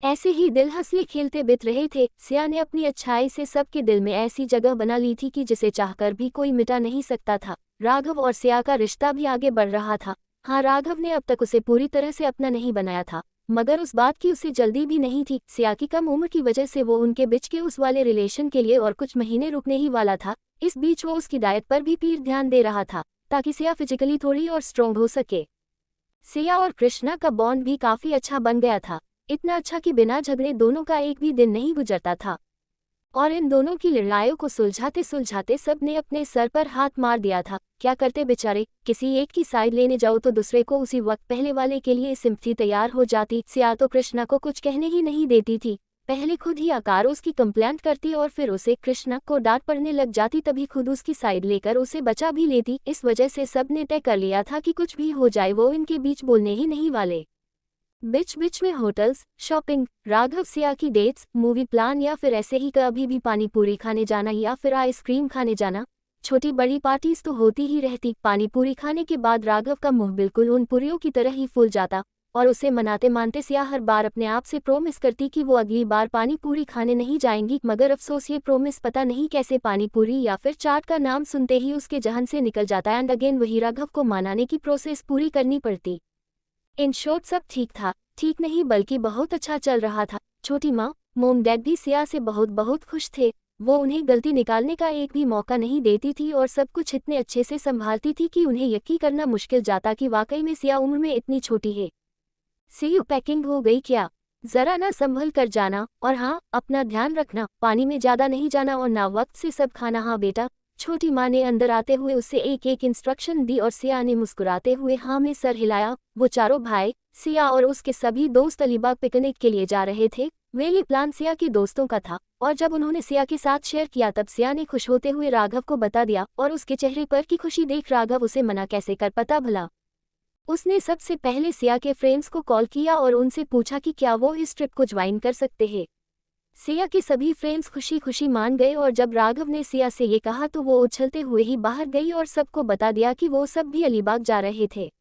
ऐसे ही दिल हंसले खेलते बीत रहे थे। सिया ने अपनी अच्छाई से सबके दिल में ऐसी जगह बना ली थी कि जिसे चाहकर भी कोई मिटा नहीं सकता था। राघव और सिया का रिश्ता भी आगे बढ़ रहा था। हाँ, राघव ने अब तक उसे पूरी तरह से अपना नहीं बनाया था, मगर उस बात की उसे जल्दी भी नहीं थी। सिया की कम उम्र की वजह से वो उनके बीच के उस वाले रिलेशन के लिए और कुछ महीने रुकने ही वाला था। इस बीच वो उसकी डाइट पर भी पीर ध्यान दे रहा था ताकि सिया फिजिकली थोड़ी और स्ट्रॉन्ग हो सके। सिया और कृष्णा का बॉन्ड भी काफी अच्छा बन गया था, इतना अच्छा कि बिना झगड़े दोनों का एक भी दिन नहीं गुजरता था। और इन दोनों की लड़ाइयों को सुलझाते सुलझाते सब ने अपने सर पर हाथ मार दिया था। क्या करते बेचारे, किसी एक की साइड लेने जाओ तो दूसरे को उसी वक्त पहले वाले के लिए सिंपथी तैयार हो जाती। सिया तो कृष्णा को कुछ कहने ही नहीं देती थी, पहले खुद ही आकार उसकी कंप्लेंट करती और फिर उसे कृष्णा को डांट पड़ने लग जाती, तभी खुद उसकी साइड लेकर उसे बचा भी लेती। इस वजह से सब ने तय कर लिया था कि कुछ भी हो जाए वो इनके बीच बोलने ही नहीं वाले। बीच बीच में होटल्स, शॉपिंग, राघव सिया की डेट्स, मूवी प्लान या फिर ऐसे ही कभी भी पानी पूरी खाने जाना या फिर आइसक्रीम खाने जाना, छोटी बड़ी पार्टीज तो होती ही रहती। पानी पूरी खाने के बाद राघव का मुंह बिल्कुल उन पुरियों की तरह ही फूल जाता और उसे मनाते मानते सिया हर बार अपने आप से प्रोमिस करती कि वो अगली बार पानी पूरी खाने नहीं जाएंगी। मगर अफसोस ये प्रोमिस पता नहीं कैसे पानी पूरी या फिर चाट का नाम सुनते ही उसके जहन से निकल जाता एंड अगेन वही राघव को मनाने की प्रोसेस पूरी करनी पड़ती। इन शॉर्ट सब ठीक था, ठीक नहीं बल्कि बहुत अच्छा चल रहा था। छोटी माँ, मोम, डैड भी सिया से बहुत बहुत खुश थे। वो उन्हें गलती निकालने का एक भी मौका नहीं देती थी और सब कुछ इतने अच्छे से संभालती थी कि उन्हें यकीन करना मुश्किल जाता कि वाकई में सिया उम्र में इतनी छोटी है। सीयू, पैकिंग हो गई क्या? जरा ना संभल कर जाना और हाँ, अपना ध्यान रखना, पानी में ज्यादा नहीं जाना और ना वक्त से सब खाना। हाँ बेटा, छोटी माँ ने अंदर आते हुए उससे एक एक इंस्ट्रक्शन दी और सिया ने मुस्कुराते हुए हाँ में सर हिलाया। वो चारों भाई, सिया और उसके सभी दोस्त अलीबाग पिकनिक के लिए जा रहे थे। वे प्लान सिया के दोस्तों का था और जब उन्होंने सिया के साथ शेयर किया तब सिया ने खुश होते हुए राघव को बता दिया और उसके चेहरे पर की खुशी देख राघव उसे मना कैसे कर पाता भला। उसने सबसे पहले सिया के फ्रेंड्स को कॉल किया और उनसे पूछा कि क्या वो इस ट्रिप को ज्वाइन कर सकते हैं। सिया के सभी फ्रेंड्स खुशी खुशी मान गए और जब राघव ने सिया से ये कहा तो वो उछलते हुए ही बाहर गई और सबको बता दिया कि वो सब भी अलीबाग जा रहे थे।